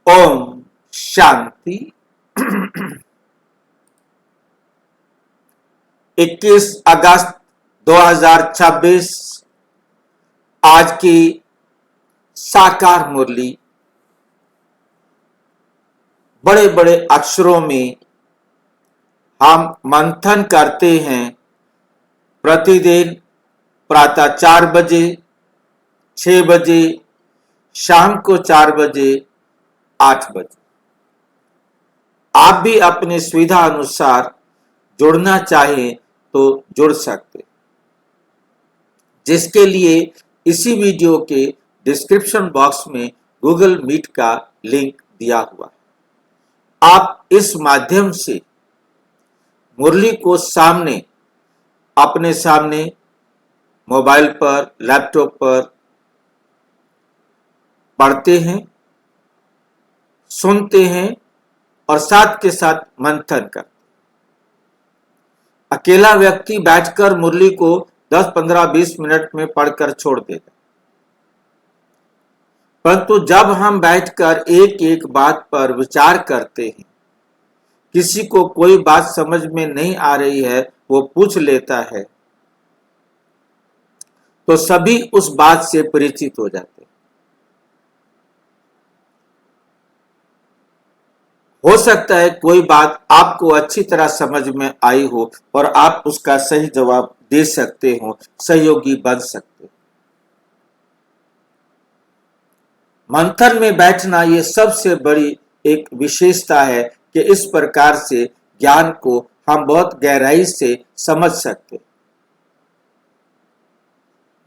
ओम शांति। 21 अगस्त 2026 आज की साकार मुरली बड़े बड़े अक्षरों में हम मंथन करते हैं। प्रतिदिन प्रातः 4 बजे, 6 बजे, शाम को 4 बजे, 8 बजे। आप भी अपनी सुविधा अनुसार जुड़ना चाहें तो जुड़ सकते, जिसके लिए इसी वीडियो के डिस्क्रिप्शन बॉक्स में गूगल मीट का लिंक दिया हुआ है। आप इस माध्यम से मुरली को अपने सामने मोबाइल पर, लैपटॉप पर पढ़ते हैं, सुनते हैं और साथ के साथ मंथन करते। अकेला व्यक्ति बैठकर मुरली को 10, 15, 20 मिनट में पढ़कर छोड़ देगा, परंतु जब हम बैठकर एक एक बात पर विचार करते हैं, किसी को कोई बात समझ में नहीं आ रही है, वो पूछ लेता है, तो सभी उस बात से परिचित हो जाते हैं। हो सकता है कोई बात आपको अच्छी तरह समझ में आई हो और आप उसका सही जवाब दे सकते हो, सहयोगी बन सकते हो। मंथन में बैठना ये सबसे बड़ी एक विशेषता है कि इस प्रकार से ज्ञान को हम बहुत गहराई से समझ सकते।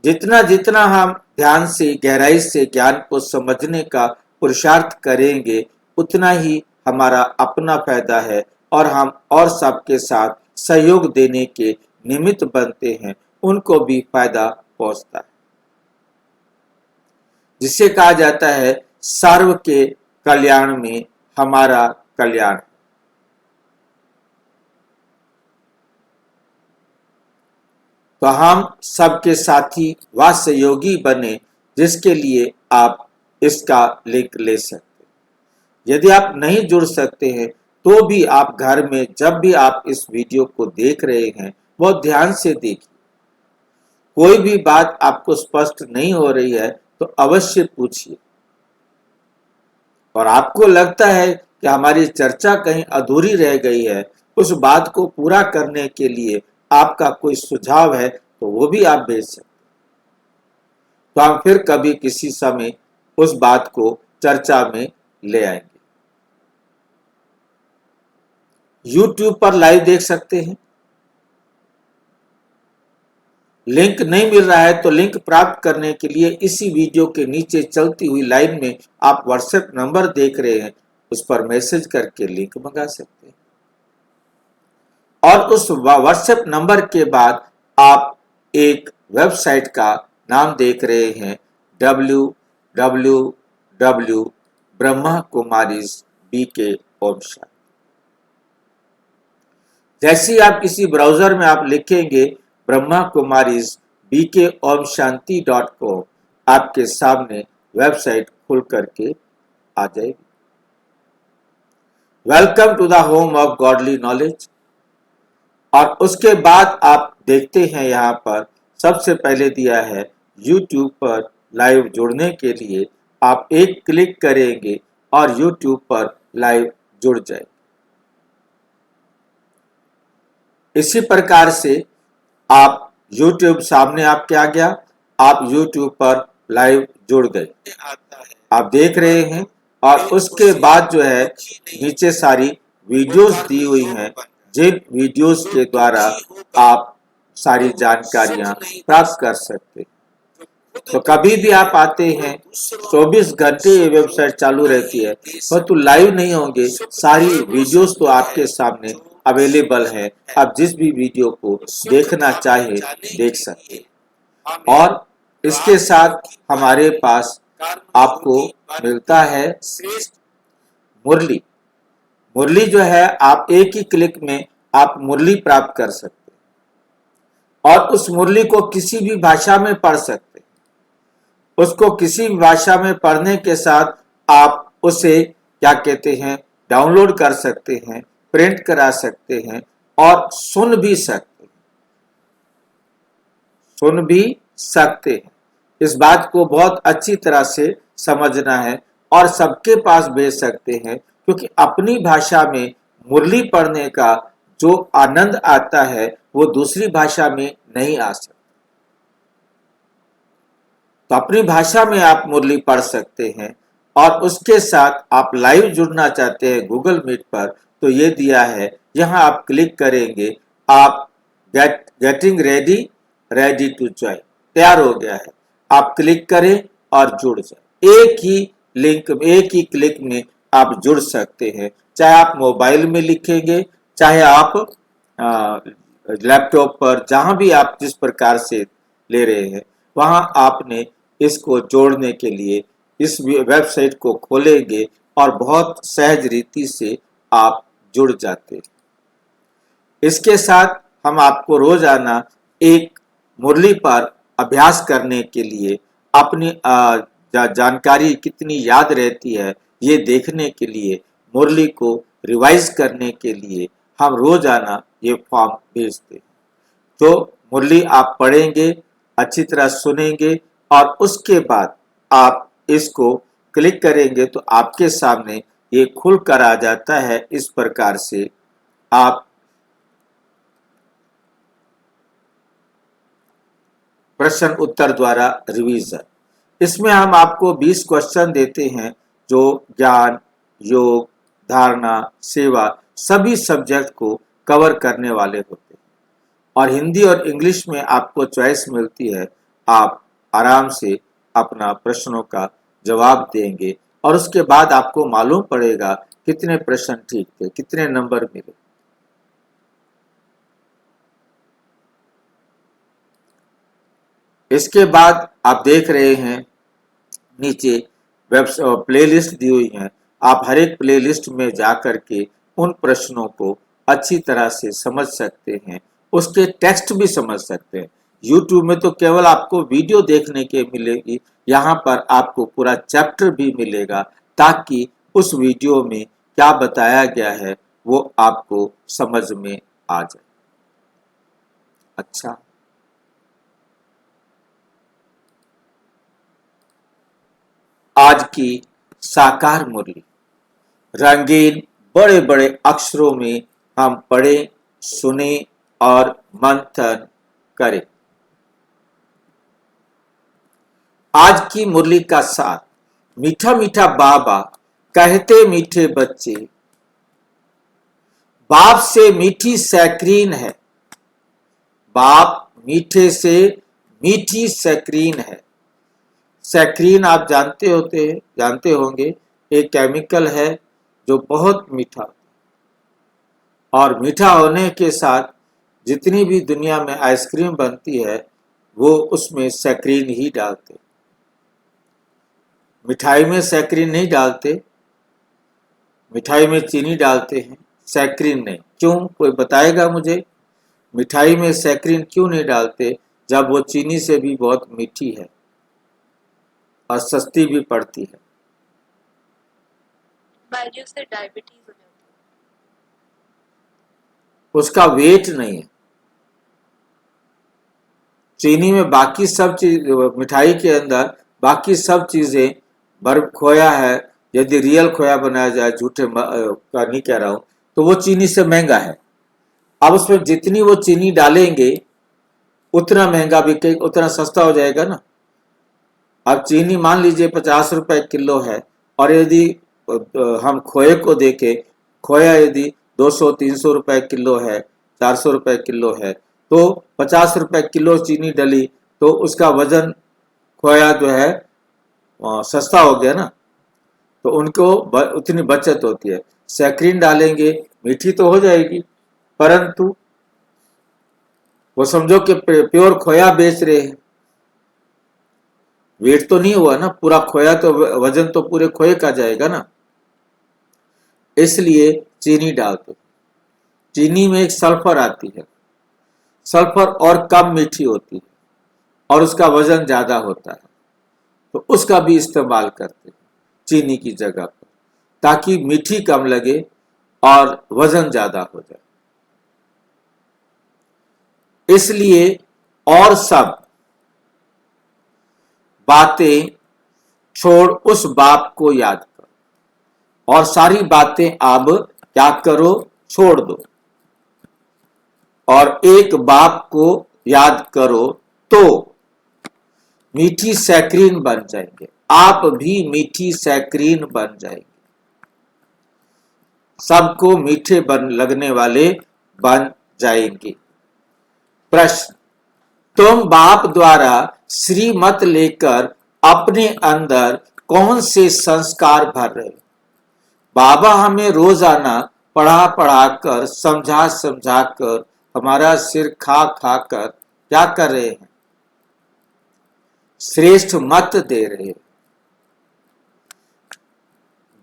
जितना जितना हम ध्यान से गहराई से ज्ञान को समझने का पुरुषार्थ करेंगे, उतना ही हमारा अपना फायदा है और हम और सबके साथ सहयोग देने के निमित्त बनते हैं, उनको भी फायदा पहुंचता है, जिसे कहा जाता है सर्व के कल्याण में हमारा कल्याण। तो हम सबके साथी व सहयोगी बने, जिसके लिए आप इसका लिंक ले सकते। यदि आप नहीं जुड़ सकते हैं तो भी आप घर में जब भी आप इस वीडियो को देख रहे हैं, बहुत ध्यान से देखिए। कोई भी बात आपको स्पष्ट नहीं हो रही है तो अवश्य पूछिए, और आपको लगता है कि हमारी चर्चा कहीं अधूरी रह गई है, उस बात को पूरा करने के लिए आपका कोई सुझाव है तो वो भी आप भेज सकते। तो हम फिर कभी किसी समय उस बात को चर्चा में ले आएंगे। YouTube पर लाइव देख सकते हैं। लिंक नहीं मिल रहा है तो लिंक प्राप्त करने के लिए इसी वीडियो के नीचे चलती हुई लाइन में आप व्हाट्सएप नंबर देख रहे हैं, उस पर मैसेज करके लिंक मंगा सकते हैं। और उस व्हाट्सएप नंबर के बाद आप एक वेबसाइट का नाम देख रहे हैं, www.brahmakumarisbk.com। जैसे ही आप किसी ब्राउजर में आप लिखेंगे brahmakumarisbk.com, आपके सामने वेबसाइट खुल करके आ जाएगी। Welcome to the home of godly knowledge. और उसके बाद आप देखते हैं यहाँ पर सबसे पहले दिया है YouTube पर लाइव जुड़ने के लिए। आप एक क्लिक करेंगे और YouTube पर लाइव जुड़ जाए। इसी प्रकार से आप YouTube सामने आपके आ गया, आप YouTube पर लाइव जुड़ गए, आप देख रहे हैं। और उसके बाद जो है नीचे सारी वीडियोस दी हुई हैं, जिन वीडियोस के द्वारा आप सारी जानकारियां प्राप्त कर सकते। तो कभी भी आप आते हैं, 24 घंटे ये वेबसाइट चालू रहती है, परंतु लाइव नहीं होंगे। सारी वीडियोस तो आपके सामने अवेलेबल है, आप जिस भी वीडियो को देखना चाहे देख सकते। और इसके साथ हमारे पास आपको मिलता है मुरली। मुरली जो है आप एक ही क्लिक में आप मुरली प्राप्त कर सकते और उस मुरली को किसी भी भाषा में पढ़ सकते। उसको किसी भी भाषा में पढ़ने के साथ आप उसे क्या कहते हैं, डाउनलोड कर सकते हैं, प्रिंट करा सकते हैं और सुन भी सकते हैं। इस बात को बहुत अच्छी तरह से समझना है और सबके पास भेज सकते हैं, क्योंकि अपनी भाषा में मुरली पढ़ने का जो आनंद आता है वो दूसरी भाषा में नहीं आ सकता। तो अपनी भाषा में आप मुरली पढ़ सकते हैं और उसके साथ आप लाइव जुड़ना चाहते हैं गूगल मीट पर, तो ये दिया है, यहाँ आप क्लिक करेंगे, आप गेटिंग रेडी टू ज्वाइन तैयार हो गया है, आप क्लिक करें और जुड़ जाए। एक ही लिंक, एक ही क्लिक में आप जुड़ सकते हैं, चाहे आप मोबाइल में लिखेंगे, चाहे आप लैपटॉप पर, जहां भी आप जिस प्रकार से ले रहे हैं वहां आपने इसको जोड़ने के लिए इस वेबसाइट को खोलेंगे और बहुत सहज रीति से आप जुड़ जाते हैं। इसके साथ हम आपको रोजाना एक मुरली पर अभ्यास करने के लिए अपनी जानकारी कितनी याद रहती है ये देखने के लिए, मुरली को रिवाइज करने के लिए हम रोजाना ये फॉर्म भेजते हैं। तो मुरली आप पढ़ेंगे, अच्छी तरह सुनेंगे और उसके बाद आप इसको क्लिक करेंगे तो आपके सामने ये खुल कर आ जाता है। इस प्रकार से आप प्रश्न उत्तर द्वारा रिवीजन, इसमें हम आपको 20 क्वेश्चन देते हैं जो ज्ञान, योग, धारणा, सेवा सभी सब्जेक्ट को कवर करने वाले होते हैं और हिंदी और इंग्लिश में आपको चॉइस मिलती है। आप आराम से अपना प्रश्नों का जवाब देंगे और उसके बाद आपको मालूम पड़ेगा कितने प्रश्न ठीक थे, कितने नंबर मिले। इसके बाद आप देख रहे हैं नीचे प्लेलिस्ट दी हुई है, आप हर एक प्लेलिस्ट में जा कर के उन प्रश्नों को अच्छी तरह से समझ सकते हैं, उसके टेक्स्ट भी समझ सकते हैं। YouTube में तो केवल आपको वीडियो देखने के मिलेगी, यहाँ पर आपको पूरा चैप्टर भी मिलेगा ताकि उस वीडियो में क्या बताया गया है वो आपको समझ में आ जाए। अच्छा, आज की साकार मुरली रंगीन बड़े बड़े अक्षरों में हम पढ़ें, सुने और मंथन करें। आज की मुरली का सार, मीठा मीठा बाबा कहते मीठे बच्चे, बाप से मीठी सैक्रीन है, बाप मीठे से मीठी सैक्रीन है। सैक्रीन आप जानते होंगे, एक केमिकल है जो बहुत मीठा और मीठा होने के साथ जितनी भी दुनिया में आइसक्रीम बनती है वो उसमें सैक्रीन ही डालते, मिठाई में सैक्रीन नहीं डालते, मिठाई में चीनी डालते हैं, सैक्रीन नहीं। क्यों, कोई बताएगा मुझे? मिठाई में सैक्रीन क्यों नहीं डालते जब वो चीनी से भी बहुत मीठी है और सस्ती भी पड़ती है? से डायबिटीज हो जाती है। उसका वेट नहीं है। चीनी में बाकी सब चीज, मिठाई के अंदर बाकी सब चीजें, बर्फ खोया है, यदि रियल खोया बनाया जाए, झूठे का नहीं कह रहा हूं, तो वो चीनी से महंगा है। अब उसमें जितनी वो चीनी डालेंगे उतना महंगा बिके, उतना सस्ता हो जाएगा ना। अब चीनी मान लीजिए 50 रुपए किलो है और यदि हम खोए को देखें, खोया यदि 200-300 रुपए किलो है, 400 रुपए किलो है, तो 50 रुपए किलो चीनी डली तो उसका वजन खोया जो है सस्ता हो गया ना, तो उनको उतनी बचत होती है। सैक्रीन डालेंगे मीठी तो हो जाएगी, परंतु वो समझो कि प्योर खोया बेच रहे हैं, वेट तो नहीं हुआ ना पूरा खोया, तो वजन तो पूरे खोए का जाएगा ना, इसलिए चीनी डालते। चीनी में एक सल्फर आती है, सल्फर और कम मीठी होती है और उसका वजन ज्यादा होता है, तो उसका भी इस्तेमाल करते हैं चीनी की जगह पर। ताकि मीठी कम लगे और वजन ज्यादा हो जाए। इसलिए और सब बातें छोड़ उस बाप को याद करो, और सारी बातें अब क्या करो, छोड़ दो और एक बाप को याद करो तो मीठी सैक्रीन बन जाएंगे। आप भी मीठी सैक्रीन बन जाएंगे, सबको मीठे लगने वाले बन जाएंगे। प्रश्न, तुम बाप द्वारा श्रीमत लेकर अपने अंदर कौन से संस्कार भर रहे हो? बाबा हमें रोजाना पढ़ा पढ़ा कर, समझा समझा कर, हमारा सिर खा खा कर क्या कर रहे हैं? श्रेष्ठ मत दे रहे हैं,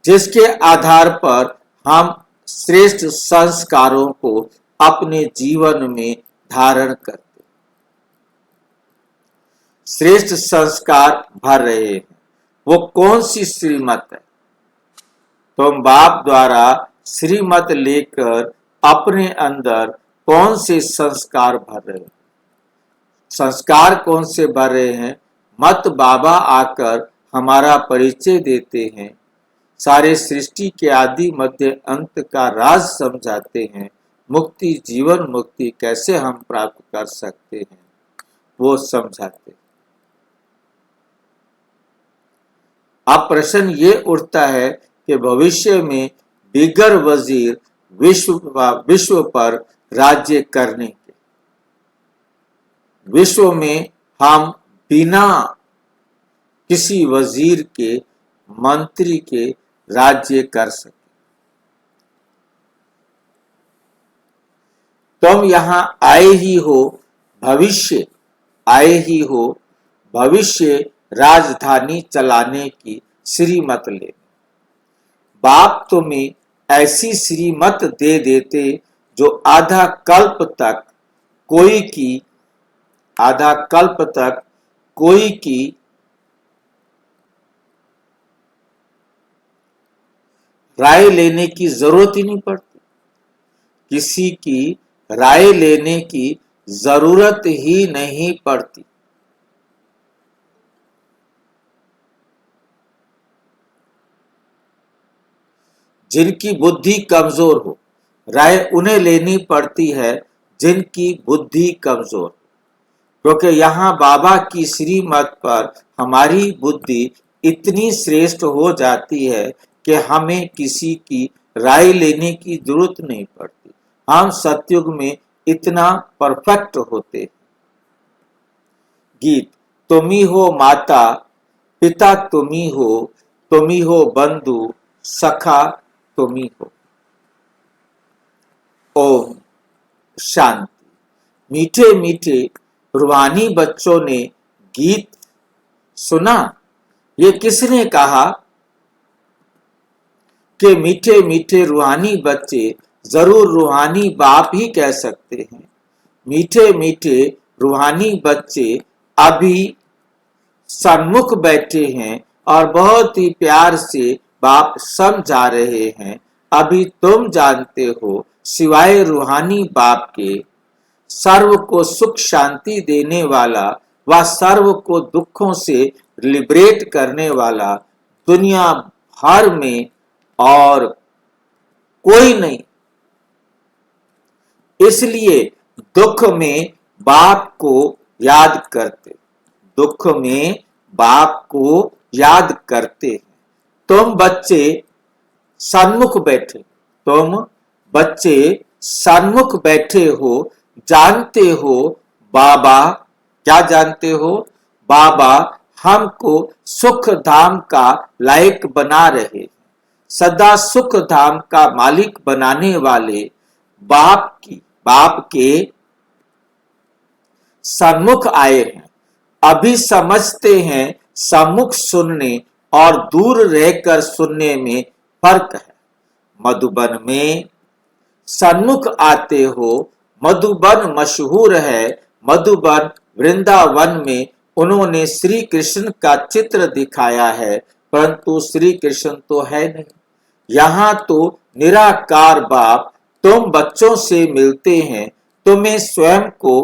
जिसके आधार पर हम श्रेष्ठ संस्कारों को अपने जीवन में धारण करते, श्रेष्ठ संस्कार भर रहे हैं। वो कौन सी श्रीमत है? तुम बाप द्वारा श्रीमत लेकर अपने अंदर कौन से संस्कार भर रहे हैं? संस्कार कौन से भर रहे हैं? मत बाबा आकर हमारा परिचय देते हैं, सारे सृष्टि के आदि मध्य अंत का राज समझाते हैं, मुक्ति जीवन मुक्ति कैसे हम प्राप्त कर सकते हैं वो समझाते हैं। अब प्रश्न ये उठता है कि भविष्य में बिगर वजीर विश्व पर राज्य करने के, विश्व में हम बिना किसी वजीर के, मंत्री के राज्य कर सके। तुम यहां आए ही हो, भविष्य आए ही हो, भविष्य राजधानी चलाने की श्रीमत ले। बाप तुम्हें ऐसी श्रीमत दे देते जो आधा कल्प तक कोई की राय लेने की जरूरत ही नहीं पड़ती, किसी की राय लेने की जरूरत ही नहीं पड़ती। जिनकी बुद्धि कमजोर हो, राय उन्हें लेनी पड़ती है जिनकी बुद्धि कमजोर, क्योंकि यहाँ बाबा की श्रीमत पर हमारी बुद्धि इतनी श्रेष्ठ हो जाती है कि हमें किसी की राय लेने की जरूरत नहीं पड़ती। हम सतयुग में इतना परफेक्ट होते हैं। गीत, तुमी हो माता पिता, तुमी हो बंधु सखा, तुमी हो। ओम शांति। मीठे मीठे रूहानी बच्चों ने गीत सुना। ये किसने कहा कि मीठे मीठे रूहानी बच्चे? जरूर रूहानी बाप ही कह सकते हैं। मीठे मीठे रूहानी बच्चे अभी सन्मुख बैठे हैं और बहुत ही प्यार से बाप समझा रहे हैं। अभी तुम जानते हो, सिवाय रूहानी बाप के, सर्व को सुख शांति देने वाला व सर्व को दुखों से लिबरेट करने वाला दुनिया भर में और कोई नहीं। इसलिए दुख में बाप को याद करते, दुख में बाप को याद करते हैं। तुम बच्चे सन्मुख बैठे, तुम बच्चे सन्मुख बैठे हो, जानते हो बाबा, क्या जानते हो? बाबा हमको सुख धाम का लायक बना रहे, सदा सुख धाम का मालिक बनाने वाले बाप के सन्मुख आए हैं। अभी समझते हैं सम्मुख सुनने और दूर रहकर सुनने में फर्क है। मधुबन में सन्मुख आते हो, मधुबन मशहूर है। मधुबन वृंदावन में उन्होंने श्री कृष्ण का चित्र दिखाया है, परंतु श्री कृष्ण तो है नहीं। यहाँ तो निराकार बाप तुम बच्चों से मिलते हैं। तुम्हें स्वयं को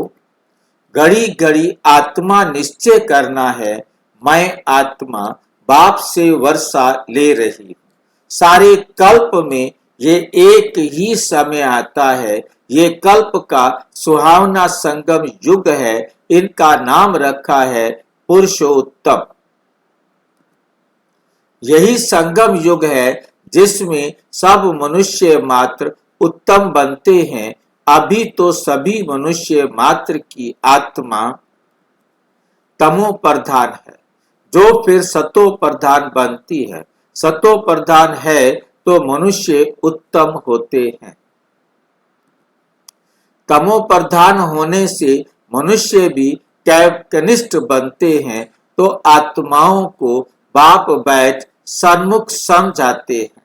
घड़ी घड़ी आत्मा निश्चय करना है। मैं आत्मा बाप से वर्षा ले रही हूँ। सारे कल्प में ये एक ही समय आता है। ये कल्प का सुहावना संगम युग है। इनका नाम रखा है पुरुषोत्तम। यही संगम युग है जिसमें सब मनुष्य मात्र उत्तम बनते हैं। अभी तो सभी मनुष्य मात्र की आत्मा तमो प्रधान है, जो फिर सतो प्रधान बनती है। सतो प्रधान है तो मनुष्य उत्तम होते हैं। तमो प्रधान होने से मनुष्य भी कैपिटलिस्ट बनते हैं। तो आत्माओं को बाप बैठ सन्मुख समझाते हैं।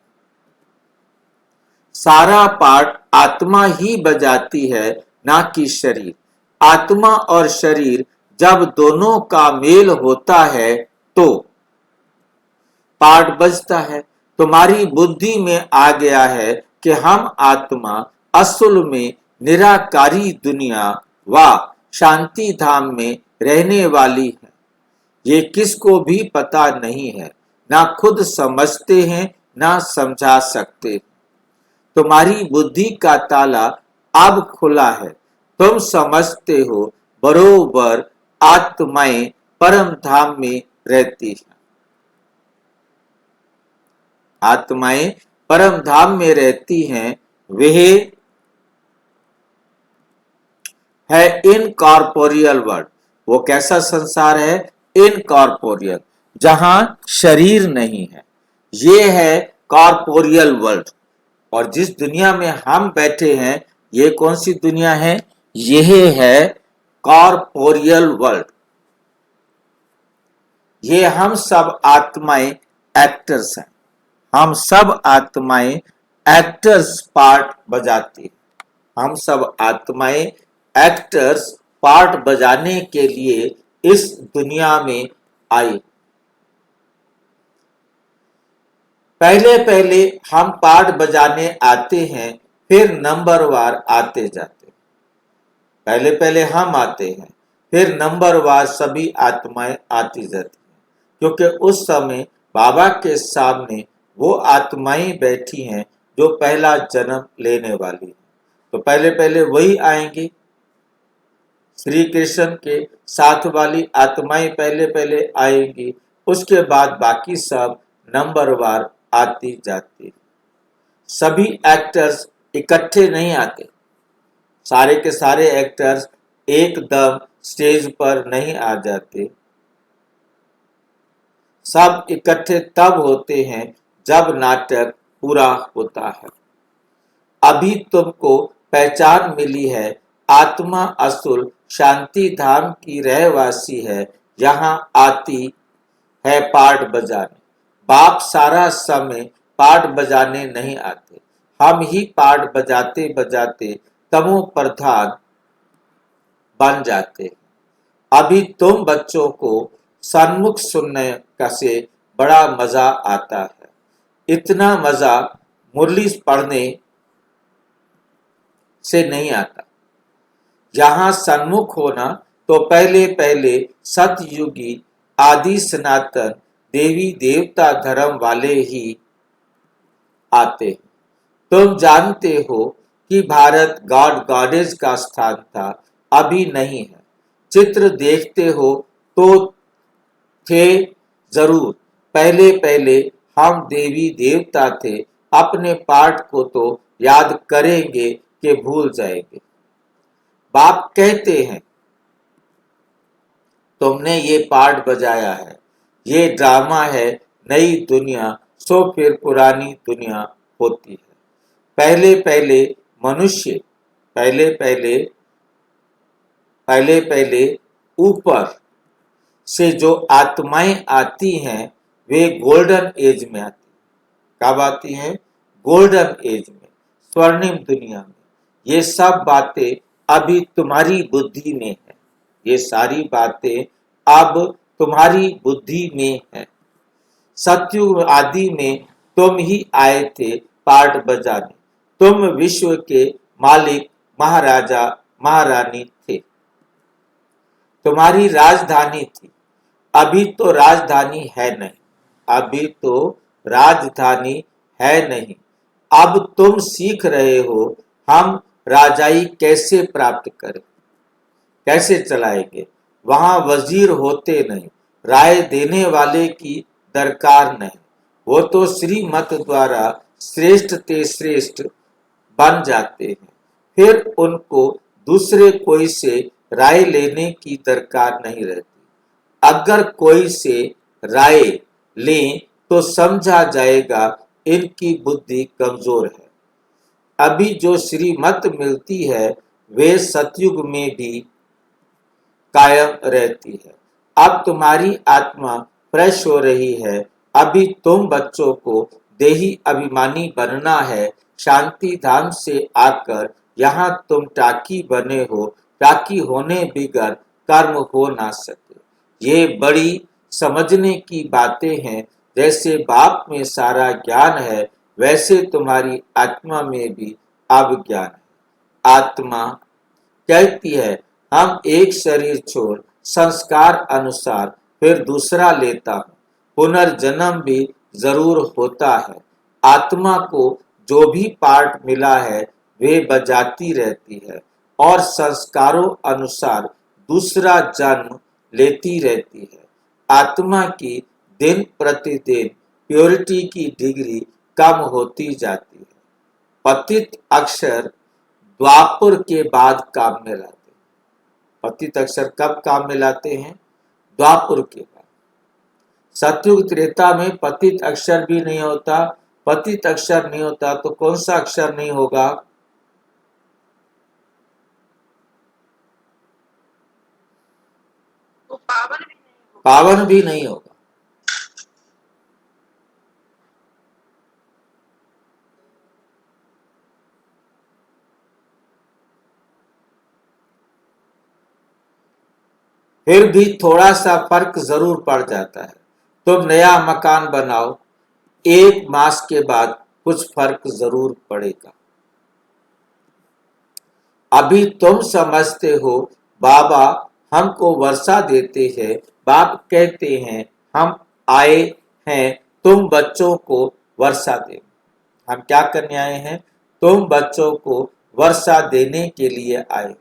सारा पाठ आत्मा ही बजाती है, ना कि शरीर। आत्मा और शरीर जब दोनों का मेल होता है तो पाठ बजता है। तुम्हारी बुद्धि में आ गया है कि हम आत्मा असल में निराकारी दुनिया व शांति धाम में रहने वाली है। ये किसको भी पता नहीं है, ना खुद समझते हैं ना समझा सकते। तुम्हारी बुद्धि का ताला अब खुला है। तुम समझते हो बरोबर आत्माएं परम धाम में रहती हैं। आत्माएं परम धाम में रहती हैं। वह है इनकॉर्पोरियल वर्ल्ड। वो कैसा संसार है? इनकॉर्पोरियल, जहां शरीर नहीं है। ये है कॉर्पोरियल वर्ल्ड। और जिस दुनिया में हम बैठे हैं, ये कौन सी दुनिया है? यह है कॉर्पोरियल वर्ल्ड। ये हम सब आत्माएं एक्टर्स हैं। हम सब आत्माएं एक्टर्स पार्ट बजाती हैं। हम सब आत्माएं एक्टर्स पार्ट बजाने के लिए इस दुनिया में आई। पहले पहले हम पार्ट बजाने आते हैं, फिर नंबरवार आते जाते हैं। पहले पहले हम आते हैं, फिर नंबरवार सभी आत्माएं आती जाती हैं। क्योंकि उस समय बाबा के सामने वो आत्माएं बैठी हैं जो पहला जन्म लेने वाली हैं। तो पहले पहले वही आएंगी। श्री कृष्ण के साथ वाली आत्माएं पहले पहले आएंगी। उसके बाद बाकी सब नंबरवार आती जाती। सभी एक्टर्स इकट्ठे नहीं आते। सारे के सारे एक्टर्स एकदम स्टेज पर नहीं आ जाते। सब इकट्ठे तब होते हैं जब नाटक पूरा होता है। अभी तुमको पहचान मिली है। आत्मा असुल शांति धाम की रहवासी है। यहाँ आती है पार्ट बजाने। बाप सारा समय पार्ट बजाने नहीं आते। हम ही पार्ट बजाते बजाते तमो प्रधान बन जाते। अभी तुम बच्चों को सन्मुख सुनने का से बड़ा मजा आता है। इतना मजा मुरली पढ़ने से नहीं आता। यहाँ सन्मुख होना तो पहले पहले सतयुगी आदि सनातन देवी देवता धर्म वाले ही आते। तुम जानते हो कि भारत गॉड गॉडेज का स्थान था, अभी नहीं है। चित्र देखते हो तो थे जरूर। पहले पहले हम देवी देवता थे। अपने पाठ को तो याद करेंगे कि भूल जाएंगे। बाप कहते हैं तुमने ये पार्ट बजाया है, ये ड्रामा है। नई दुनिया सो फिर पुरानी दुनिया होती है। पहले पहले मनुष्य पहले पहले ऊपर से जो आत्माएं आती हैं वे गोल्डन एज में आती। कब आती हैं? गोल्डन एज में, स्वर्णिम दुनिया में। ये सब बातें अभी तुम्हारी बुद्धि में है। ये सारी बातें अब तुम्हारी बुद्धि में है। सतयुग आदि में तुम ही आए थे पार्ट बजाने। तुम विश्व के मालिक महाराजा महारानी थे। तुम्हारी राजधानी थी। अभी तो राजधानी है नहीं। अभी तो राजधानी है नहीं। अब तुम सीख रहे हो हम राजाई कैसे प्राप्त करें, कैसे चलाएंगे। वहां वजीर होते नहीं, राय देने वाले की दरकार नहीं। वो तो श्रीमत द्वारा श्रेष्ठ ते श्रेष्ठ बन जाते हैं। फिर उनको दूसरे कोई से राय लेने की दरकार नहीं रहती। अगर कोई से राय लें तो समझा जाएगा इनकी बुद्धि कमजोर है। अभी जो श्रीमत मिलती है वे सतयुग में भी कायम रहती है। अब तुम्हारी आत्मा फ्रेश हो रही है। अभी तुम बच्चों को देही अभिमानी बनना है। शांति धाम से आकर यहाँ तुम टाकी बने हो। टाकी होने बिगर कर्म हो ना सके। ये बड़ी समझने की बातें हैं। जैसे बाप में सारा ज्ञान है वैसे तुम्हारी आत्मा में भी अज्ञान है। आत्मा कहती है हम एक शरीर छोड़ संस्कार अनुसार फिर दूसरा लेता हूँ। पुनर्जन्म भी जरूर होता है। आत्मा को जो भी पार्ट मिला है वे बजाती रहती है और संस्कारों अनुसार दूसरा जन्म लेती रहती है। आत्मा की दिन प्रतिदिन प्योरिटी की डिग्री कम होती जाती है। पतित अक्षर द्वापर के बाद काम में लाते हैं। पतित अक्षर कब काम में लाते हैं? द्वापर के बाद। सतयुग त्रेता में पतित अक्षर भी नहीं होता। पतित अक्षर नहीं होता तो कौन सा अक्षर नहीं होगा? वो पावन भी नहीं होगा। पावन भी नहीं होगा। फिर भी थोड़ा सा फर्क जरूर पड़ जाता है। तुम नया मकान बनाओ, 1 मास के बाद कुछ फर्क जरूर पड़ेगा। अभी तुम समझते हो बाबा हमको वर्षा देते हैं। बाप कहते हैं हम आए हैं तुम बच्चों को वर्षा देने। हम क्या करने आए हैं? तुम बच्चों को वर्षा देने के लिए आए।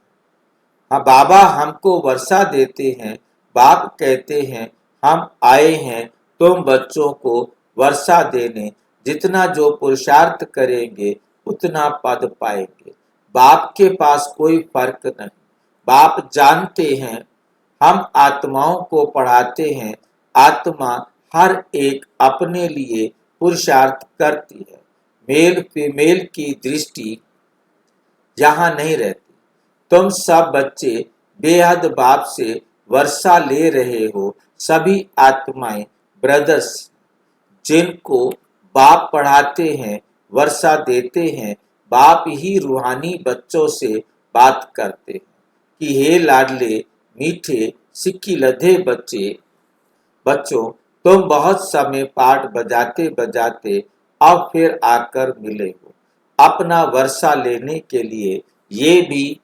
हाँ, बाबा हमको वर्षा देते हैं। बाप कहते हैं हम आए हैं तुम बच्चों को वर्षा देने। जितना जो पुरुषार्थ करेंगे उतना पद पाएंगे। बाप के पास कोई फर्क नहीं। बाप जानते हैं हम आत्माओं को पढ़ाते हैं। आत्मा हर एक अपने लिए पुरुषार्थ करती है। मेल फीमेल की दृष्टि यहाँ नहीं रहती। तुम सब बच्चे बेहद बाप से वर्षा ले रहे हो। सभी आत्माएं ब्रदर्स जिनको बाप पढ़ाते हैं वर्षा देते हैं। बाप ही रूहानी बच्चों से बात करते हैं कि हे लाडले मीठे सिक्की लधे बच्चों तुम बहुत समय पाठ बजाते बजाते अब फिर आकर मिले हो अपना वर्षा लेने के लिए। ये भी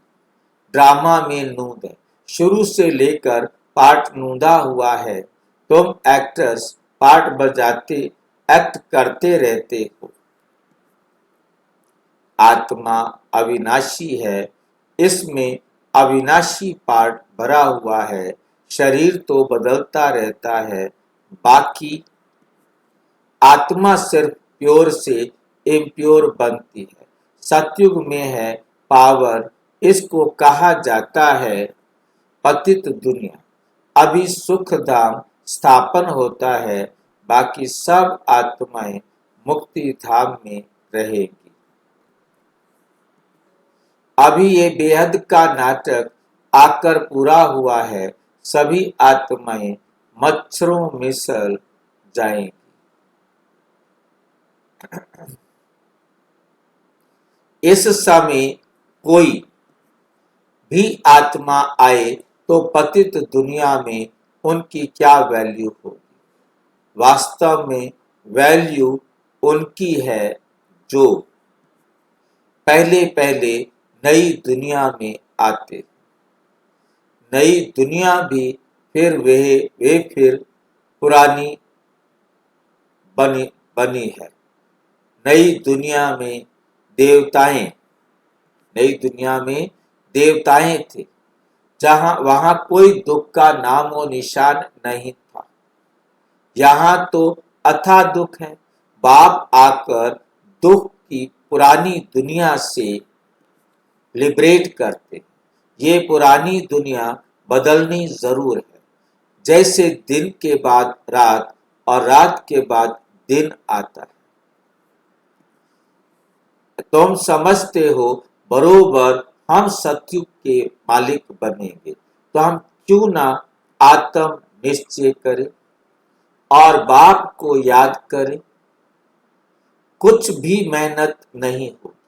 ड्रामा में नूंद है। शुरू से लेकर पार्ट नूंदा हुआ है। तुम एक्टर्स पार्ट बजाते एक्ट करते रहते हो। आत्मा अविनाशी है। इसमें अविनाशी पार्ट भरा हुआ है। शरीर तो बदलता रहता है। बाकी आत्मा सिर्फ प्योर से इम्प्योर बनती है। सतयुग में है पावर। इसको कहा जाता है पतित दुनिया। अभी सुख धाम स्थापन होता है। बाकी सब आत्माएं मुक्ति धाम में रहेंगी। अभी ये बेहद का नाटक आकर पूरा हुआ है। सभी आत्माएं मच्छरों में सल जाएंगी। इस समय कोई भी आत्मा आए तो पतित दुनिया में उनकी क्या वैल्यू होगी? वास्तव में वैल्यू उनकी है जो पहले पहले नई दुनिया में आते। नई दुनिया भी फिर वे फिर पुरानी बनी है। नई दुनिया में देवताएं नई दुनिया में देवताएं थे, वहां कोई दुख का नामो निशान नहीं था। यहाँ तो अथाह दुख है। बाप आकर दुख की पुरानी दुनिया से लिबरेट करते। ये पुरानी दुनिया बदलनी जरूर है। जैसे दिन के बाद रात और रात के बाद दिन आता है। तुम समझते हो बरोबर हम सतयुग के मालिक बनेंगे, तो हम क्यों ना आत्म निश्चय करें और बाप को याद करें। कुछ भी मेहनत नहीं होगी,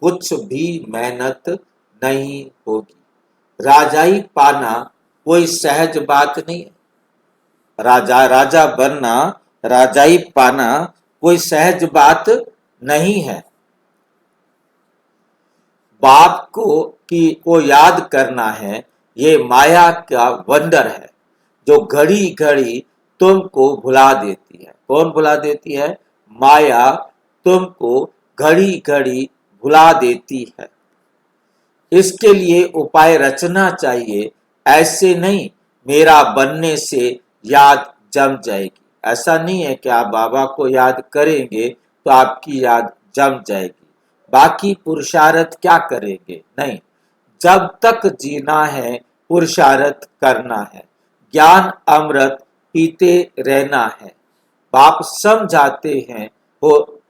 कुछ भी मेहनत नहीं होगी। राजाई पाना कोई सहज बात नहीं है। राजा बनना, राजाई पाना कोई सहज बात नहीं है। बाप को याद करना है, ये माया का वंडर है जो घड़ी घड़ी तुमको भुला देती है। कौन भुला देती है? माया तुमको घड़ी घड़ी भुला देती है। इसके लिए उपाय रचना चाहिए। ऐसे नहीं मेरा बनने से याद जम जाएगी। ऐसा नहीं है कि आप बाबा को याद करेंगे तो आपकी याद जम जाएगी, बाकी पुरुषार्थ क्या करेंगे? नहीं, जब तक जीना है पुरुषार्थ करना है, ज्ञान अमृत पीते रहना है। बाप समझाते हैं, हो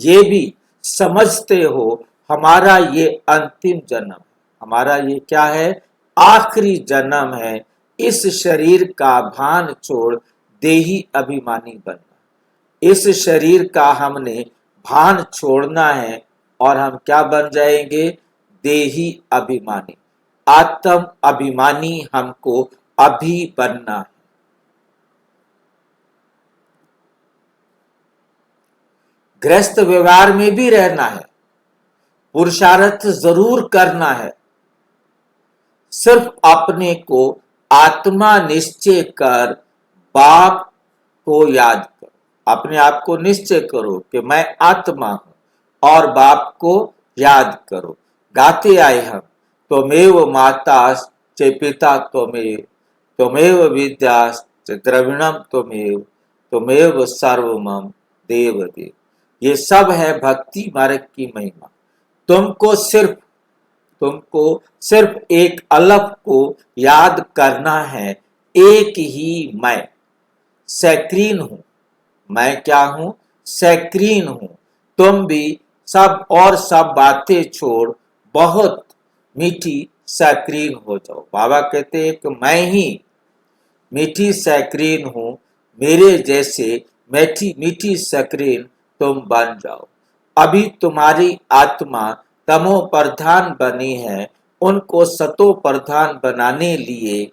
ये भी समझते हो हमारा ये अंतिम जन्म, हमारा ये क्या है? आखिरी जन्म है। इस शरीर का भान छोड़ देही अभिमानी बनना। इस शरीर का हमने भान छोड़ना है और हम क्या बन जाएंगे? देही अभिमानी। आत्म अभिमानी हमको अभी बनना है। गृहस्थ व्यवहार में भी रहना है, पुरुषार्थ जरूर करना है। सिर्फ अपने को आत्मा निश्चय कर बाप को याद करो। अपने आप को निश्चय करो कि मैं आत्मा हूं और बाप को याद करो। गाते आए हम, त्वमेव माता च पिता त्वमेव, त्वमेव विद्या च द्रविणम त्वमेव, त्वमेव सर्वमम देव देव। ये सब है भक्ति मार्ग की महिमा। तुमको सिर्फ एक अलग को याद करना है। एक ही मैं सैक्रीन हूं। मैं क्या हूं? सैक्रीन हूं। तुम भी सब बातें छोड़ बहुत मीठी सैक्रीन हो जाओ। बाबा कहते हैं कि मैं ही मीठी सैक्रीन हूं, मेरे जैसे मीठी सैक्रीन तुम बन जाओ। अभी तुम्हारी आत्मा तमो प्रधान बनी है, उनको सतो प्रधान बनाने लिए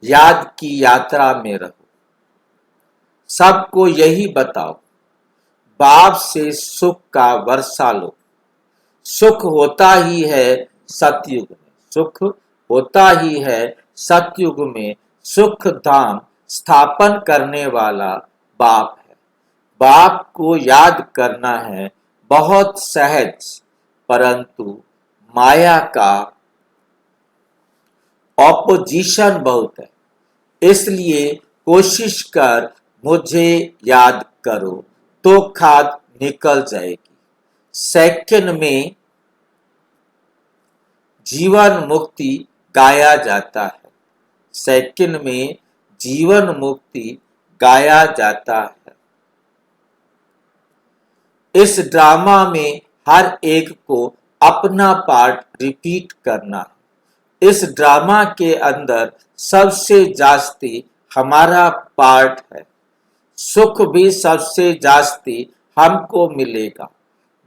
याद की यात्रा में रहो। सबको यही बताओ, बाप से सुख का वर्षा लो। सुख होता ही है सतयुग में, सुख होता ही है सतयुग में। सुख धाम स्थापन करने वाला बाप है। बाप को याद करना है बहुत सहज, परंतु माया का ऑपोजिशन बहुत है। इसलिए कोशिश कर मुझे याद करो तो खाद निकल जाएगी। सेकंड में जीवन मुक्ति गाया जाता है। सेकंड में जीवन मुक्ति गाया जाता है। इस ड्रामा में हर एक को अपना पार्ट रिपीट करना है। इस ड्रामा के अंदर सबसे जास्ती हमारा पार्ट है। सुख भी सबसे जास्ती हमको मिलेगा।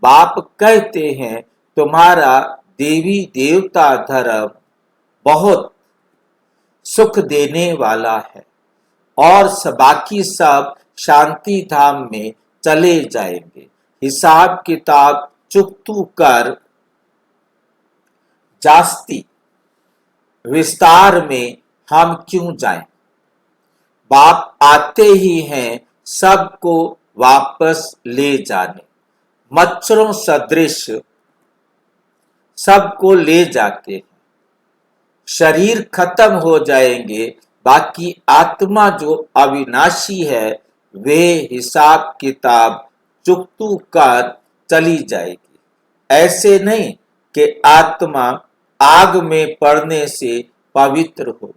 बाप कहते हैं तुम्हारा देवी देवता धर्म बहुत सुख देने वाला है। और बाकी सब शांति धाम में चले जाएंगे। हिसाब किताब चुकतू कर जास्ती विस्तार में हम क्यों जाएं? बाप आते ही हैं सबको वापस ले जाने, मच्छरों सदृश सबको ले जाते हैं। शरीर खत्म हो जाएंगे, बाकी आत्मा जो अविनाशी है वे हिसाब किताब चुकतू कर चली जाएगी। ऐसे नहीं कि आत्मा आग में पड़ने से पवित्र होगी।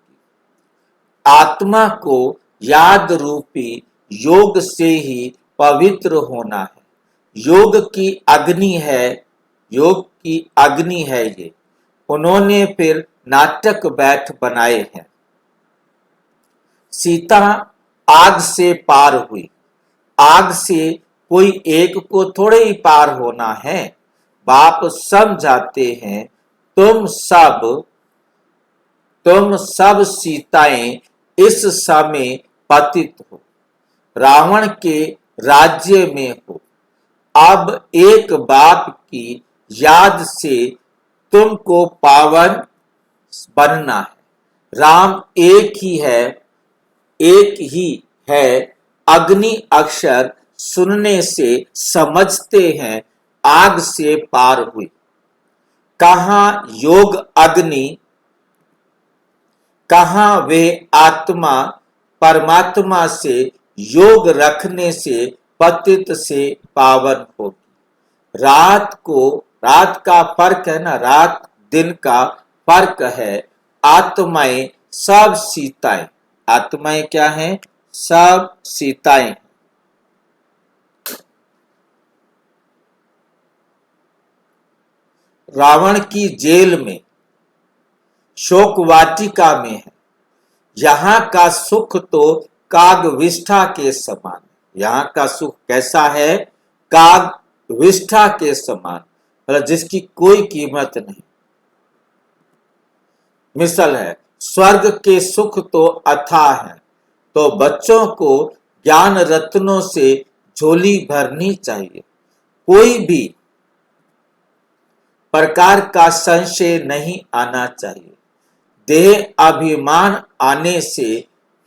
आत्मा को याद रूपी योग से ही पवित्र होना है। योग की अग्नि है, योग की अग्नि है ये। उन्होंने फिर नाटक बैठ बनाए हैं। सीता आग से पार हुई। आग से कोई एक को थोड़े ही पार होना है। बाप समझाते हैं तुम सब सीताएं इस समय पतित हो, रावण के राज्य में हो। अब एक बाप की याद से तुमको पावन बनना है। राम एक ही है। अग्नि अक्षर सुनने से समझते हैं आग से पार हुई। कहाँ योग अग्नि, कहाँ वे आत्मा परमात्मा से योग रखने से पतित से पावन होगी। रात का फर्क है ना, रात दिन का फर्क है। आत्माएं सब सीताएं, आत्माएं क्या हैं? सब सीताएं। रावण की जेल में, शोक वाटिका में है। यहाँ का सुख तो कागविष्ठा के समान। यहाँ का सुख कैसा है? कागविष्ठा के समान, मतलब जिसकी कोई कीमत नहीं। मिसल है स्वर्ग के सुख तो अथाह है। तो बच्चों को ज्ञान रत्नों से झोली भरनी चाहिए। कोई भी प्रकार का संशय नहीं आना चाहिए। देह अभिमान आने से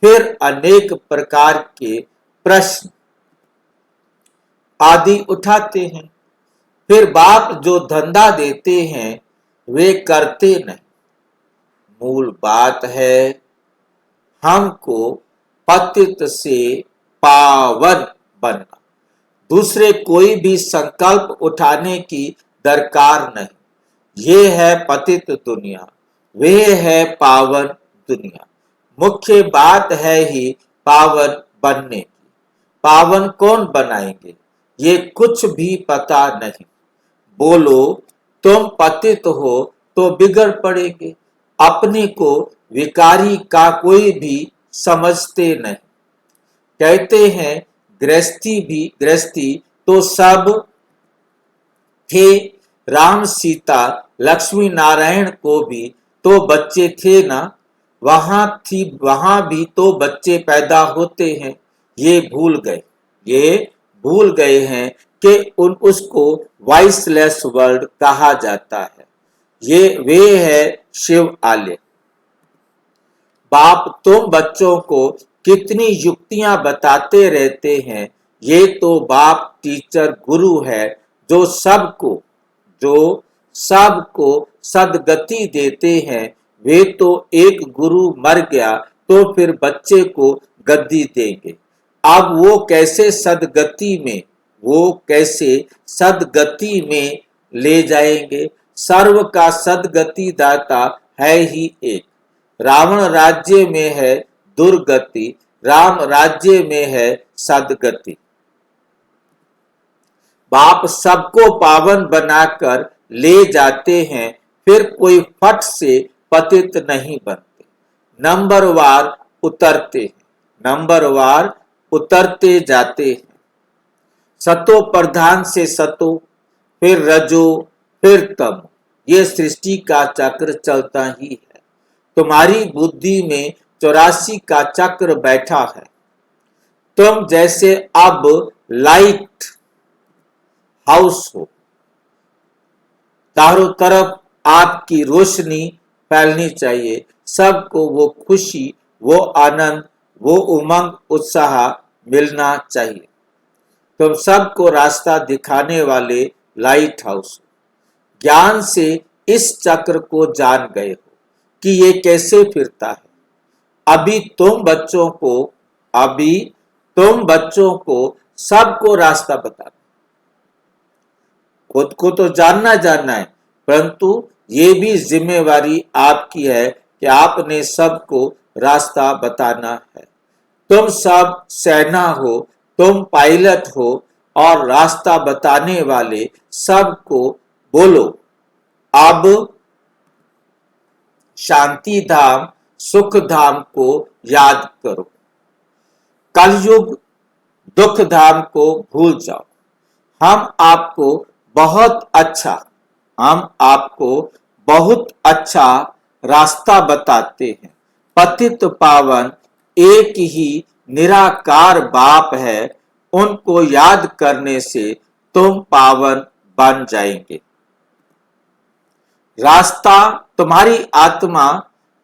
फिर अनेक प्रकार के प्रश्न आदि उठाते हैं। फिर बाप जो धंधा देते हैं वे करते नहीं। मूल बात है हमको पतित से पावन बनना। दूसरे कोई भी संकल्प उठाने की दरकार नहीं। ये है पतित दुनिया, वे है पावन दुनिया। मुख्य बात है ही पावन बनने की। पावन कौन बनाएंगे ये कुछ भी पता नहीं। बोलो तुम पतित हो तो बिगड़ पड़ेंगे। अपने को विकारी का कोई भी समझते नहीं। कहते हैं गृहस्थी तो सब थे। राम सीता लक्ष्मी नारायण को भी तो बच्चे थे ना। वहां भी तो बच्चे पैदा होते हैं। ये भूल गए हैं कि उसको वॉइसलेस वर्ल्ड कहा जाता है। वे है शिव आलय। बाप तुम बच्चों को कितनी युक्तियां बताते रहते हैं। ये तो बाप टीचर गुरु है जो सबको सदगति देते हैं। वे तो एक गुरु मर गया तो फिर बच्चे को गद्दी देंगे। अब वो कैसे सदगति में ले जाएंगे? सर्व का सदगति दाता है ही एक। रावण राज्य में है दुर्गति, राम राज्य में है सदगति। बाप सबको पावन बनाकर ले जाते हैं, फिर कोई फट से पतित नहीं बनते। नंबरवार उतरते जाते हैं। सतो प्रधान से सतो, फिर रजो, फिर तमो। ये सृष्टि का चक्र चलता ही है। तुम्हारी बुद्धि में 84 का चक्र बैठा है। तुम जैसे अब लाइट हाउस हो, चारों तरफ आपकी रोशनी फैलनी चाहिए, सबको वो खुशी, वो आनंद, वो उमंग उत्साह मिलना चाहिए। तुम सबको रास्ता दिखाने वाले लाइट हाउस हो। ज्ञान से इस चक्र को जान गए हो कि ये कैसे फिरता है। अभी तुम बच्चों को सबको रास्ता बताना। खुद को तो जानना है, परंतु ये भी जिम्मेवारी आपकी है कि आपने सबको रास्ता बताना है। तुम सब सेना हो, तुम पायलट हो और रास्ता बताने वाले सबको बोलो, अब शांति धाम, सुख धाम को याद करो। कलयुग दुख धाम को भूल जाओ। हम आपको बहुत अच्छा रास्ता बताते हैं। पतित पावन एक ही निराकार बाप है, उनको याद करने से तुम पावन बन जाएंगे। रास्ता तुम्हारी आत्मा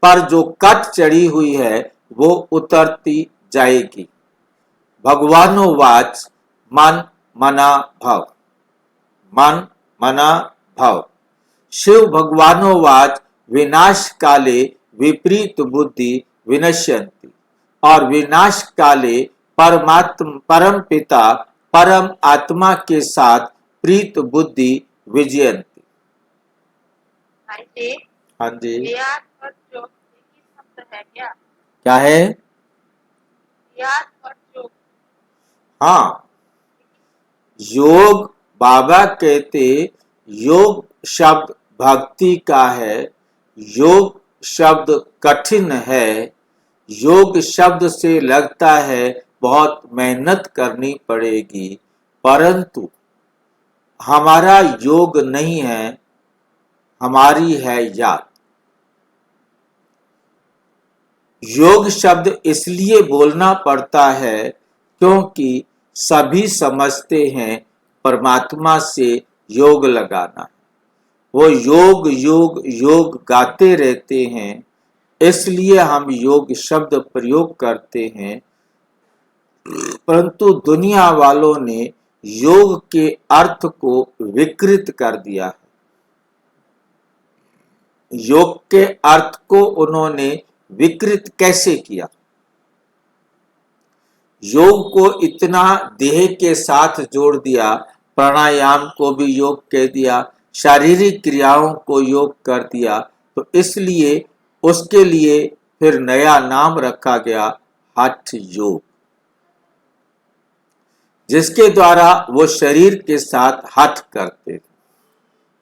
पर जो कट चढ़ी हुई है वो उतरती जाएगी। भगवानोवाच मन मना भव, मन मना भव। शिव भगवानोवाच विनाश काले विपरीत बुद्धि विनश्यन्ति, और विनाश काले परम पिता परम आत्मा के साथ प्रीत बुद्धि विजयंती। हाँ जी, याद और जोग एक ही शब्द है क्या? क्या है? याद और जोग। हाँ, योग बाबा कहते योग शब्द भक्ति का है। योग शब्द कठिन है। योग शब्द से लगता है बहुत मेहनत करनी पड़ेगी, परंतु हमारा योग नहीं है, हमारी है याद। योग शब्द इसलिए बोलना पड़ता है क्योंकि सभी समझते हैं परमात्मा से योग लगाना है। वो योग योग योग गाते रहते हैं, इसलिए हम योग शब्द प्रयोग करते हैं। परंतु दुनिया वालों ने योग के अर्थ को विकृत कर दिया है। योग के अर्थ को उन्होंने विकृत कैसे किया? योग को इतना देह के साथ जोड़ दिया, प्राणायाम को भी योग कह दिया, शारीरिक क्रियाओं को योग कर दिया, तो इसलिए उसके लिए फिर नया नाम रखा गया हठ योग, जिसके द्वारा वो शरीर के साथ हठ करते थे।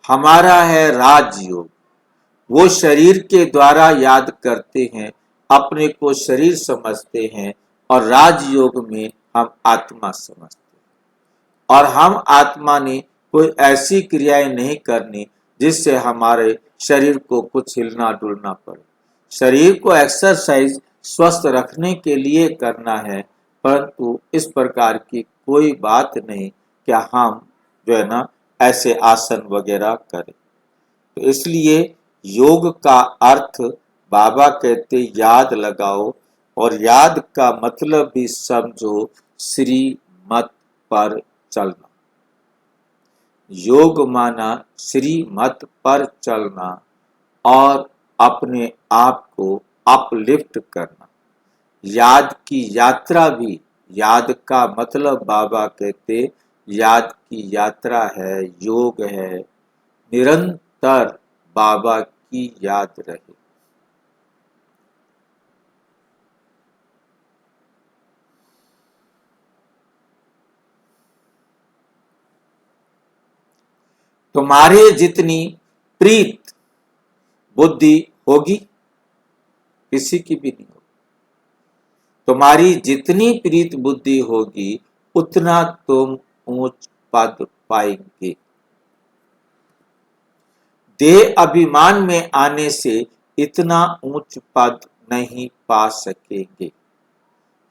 हमारा है राजयोग, वो शरीर के द्वारा याद करते हैं, अपने को शरीर समझते हैं, और राजयोग में हम आत्मा समझते हैं। और हम आत्मा ने कोई ऐसी क्रियाएं नहीं करनी जिससे हमारे शरीर को कुछ हिलना डुलना पड़े। शरीर को एक्सरसाइज स्वस्थ रखने के लिए करना है, परंतु इस प्रकार की कोई बात नहीं कि हम जो है ना ऐसे आसन वगैरह करें। तो इसलिए योग का अर्थ बाबा कहते याद लगाओ, और याद का मतलब भी समझो श्रीमत पर चलना। योग माना श्रीमत पर चलना और अपने आप को अपलिफ्ट करना। याद की यात्रा भी, याद का मतलब बाबा कहते याद की यात्रा है, योग है, निरंतर बाबा की याद रहे। तुम्हारे जितनी प्रीत बुद्धि होगी, किसी की भी नहीं होगी। तुम्हारी जितनी प्रीत बुद्धि होगी उतना तुम ऊंच पद पाएंगे। देह अभिमान में आने से इतना ऊंच पद नहीं पा सकेंगे।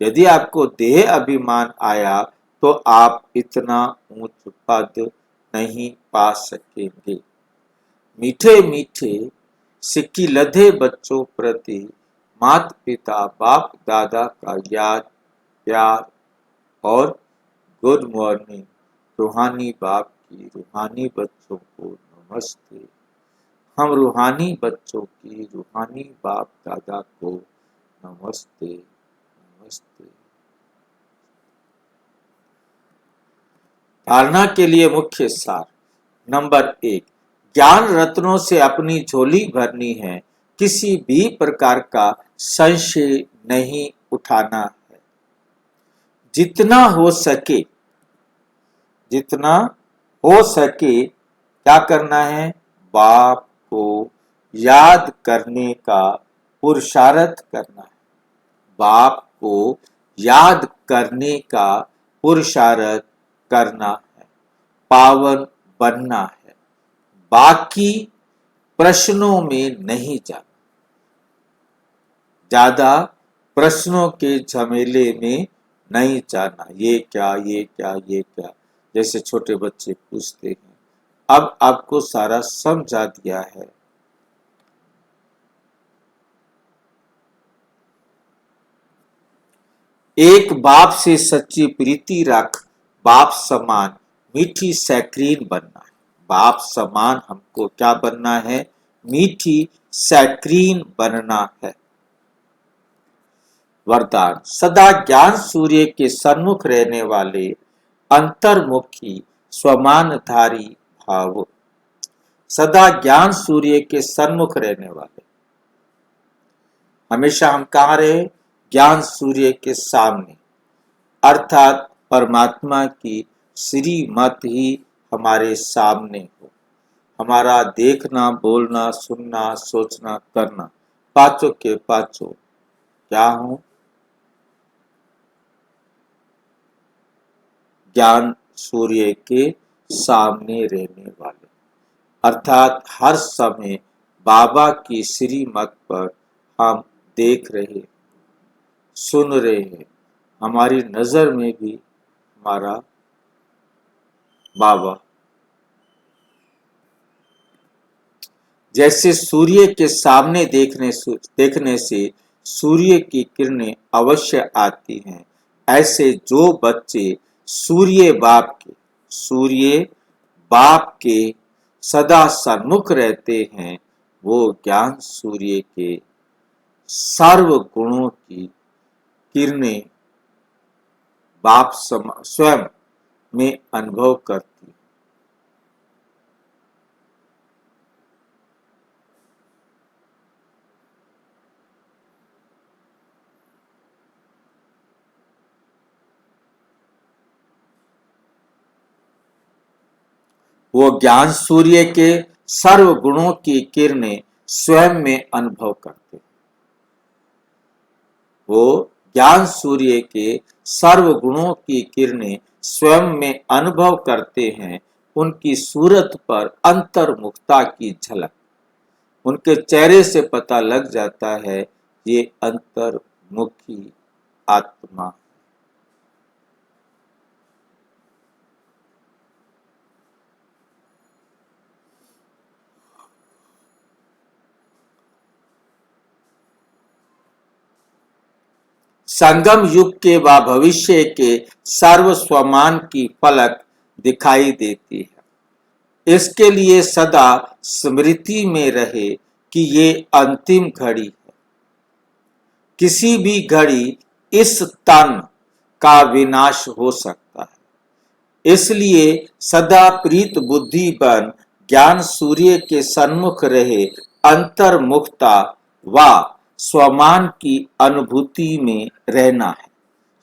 यदि आपको देह अभिमान आया तो आप इतना ऊंच पद नहीं पा सकेंगे। मीठे मीठे सिक्की लधे बच्चों प्रति माता पिता बाप दादा का याद प्यार और गुड मॉर्निंग। रूहानी बाप की रूहानी बच्चों को नमस्ते। हम रूहानी बच्चों की रूहानी बाप दादा को नमस्ते नमस्ते। धारणा के लिए मुख्य सार। नंबर 1, ज्ञान रत्नों से अपनी झोली भरनी है, किसी भी प्रकार का संशय नहीं उठाना है। जितना हो सके क्या करना है? बाप को याद करने का पुरुषार्थ करना है। बाप को याद करने का पुरुषार्थ करना है, पावन बनना है। बाकी प्रश्नों में नहीं जाना, ज्यादा प्रश्नों के झमेले में नहीं जाना। ये क्या, ये क्या, ये क्या, जैसे छोटे बच्चे पूछते हैं। अब आपको सारा समझा दिया है। एक बाप से सच्ची प्रीति रख, बाप समान मीठी सैक्रीन बनना है। बाप समान हमको क्या बनना है? मीठी सैक्रीन बनना है। वरदान। सदा ज्ञान सूर्य के सन्मुख रहने वाले अंतर्मुखी स्वमानधारी भाव। सदा ज्ञान सूर्य के सन्मुख रहने वाले, हमेशा हम कहाँ रहे? ज्ञान सूर्य के सामने, अर्थात परमात्मा की श्रीमत ही हमारे सामने हो। हमारा देखना, बोलना, सुनना, सोचना, करना, पांचों के पांचों क्या हो? ज्ञान सूर्य के सामने रहने वाले, अर्थात हर समय बाबा की श्रीमत पर हम देख रहे, सुन रहे हैं। हमारी नजर में भी हमारा बाबा। जैसे सूर्य के सामने देखने से सूर्य की किरणें अवश्य आती हैं, ऐसे जो बच्चे सूर्य बाप के सदा सन्मुख रहते हैं, वो ज्ञान सूर्य के सर्व गुणों की किरणें बाप स्वयं में अनुभव करती। वो ज्ञान सूर्य के सर्व गुणों की किरणें स्वयं में अनुभव करते। वो ज्ञान सूर्य के सर्व गुणों की किरणें स्वयं में अनुभव करते हैं। उनकी सूरत पर अंतर्मुखता की झलक, उनके चेहरे से पता लग जाता है ये अंतर्मुखी आत्मा। संगम युग के व भविष्य के सर्व स्वमान की फलक दिखाई देती है। इसके लिए सदा स्मृति में रहे कि ये अंतिम घड़ी है। किसी भी घड़ी इस तन का विनाश हो सकता है। इसलिए सदा प्रीत बुद्धि बन ज्ञान सूर्य के सन्मुख रहे, अंतर्मुखता व स्वमान की अनुभूति में रहना है।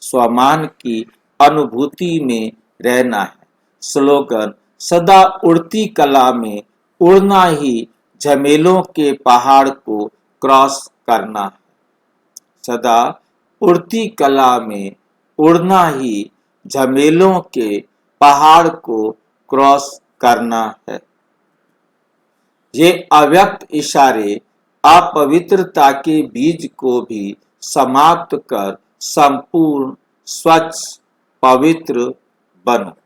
स्वमान की अनुभूति में रहना है। स्लोगन। सदा उड़ती कला में उड़ना ही झमेलों के पहाड़ को क्रॉस करना है। सदा उड़ती कला में उड़ना ही झमेलों के पहाड़ को क्रॉस करना है। ये अव्यक्त इशारे अपवित्रता के बीज को भी समाप्त कर संपूर्ण स्वच्छ पवित्र बनो।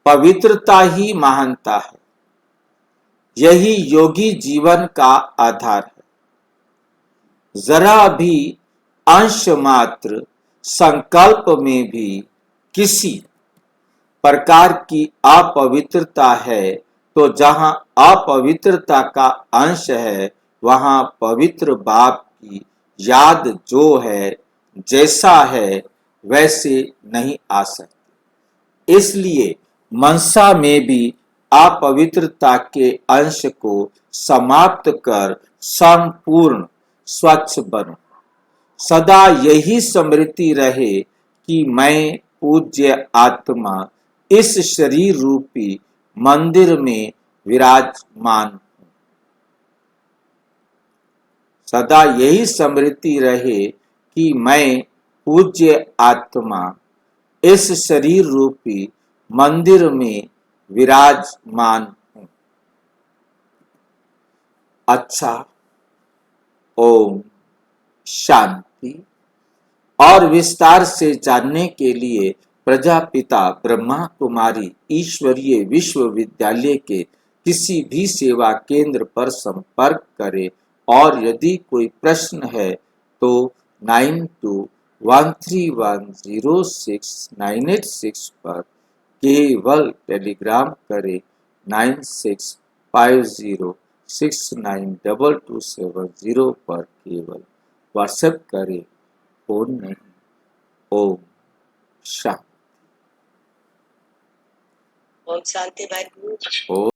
पवित्रता ही महानता है, यही योगी जीवन का आधार है। जरा भी अंश मात्र संकल्प में भी किसी प्रकार की अपवित्रता है तो जहां अपवित्रता का अंश है वहां पवित्र बाप की याद जो है जैसा है वैसे नहीं आ सकती। इसलिए मनसा में भी अपवित्रता के अंश को समाप्त कर संपूर्ण स्वच्छ बनो। सदा यही स्मृति रहे कि मैं पूज्य आत्मा इस शरीर रूपी मंदिर में विराजमान हूं। सदा यही स्मृति रहे कि मैं पूज्य आत्मा इस शरीर रूपी मंदिर में विराजमान हूं। अच्छा, ओम शांति। और विस्तार से जानने के लिए प्रजापिता ब्रह्मा कुमारी ईश्वरीय विश्वविद्यालय के किसी भी सेवा केंद्र पर संपर्क करें और यदि कोई प्रश्न है तो 9213106986 पर केवल टेलीग्राम करें। 9650692270 पर केवल व्हाट्सएप करें, फोन नहीं। ओम शांति। ओम शांति भाई। ओम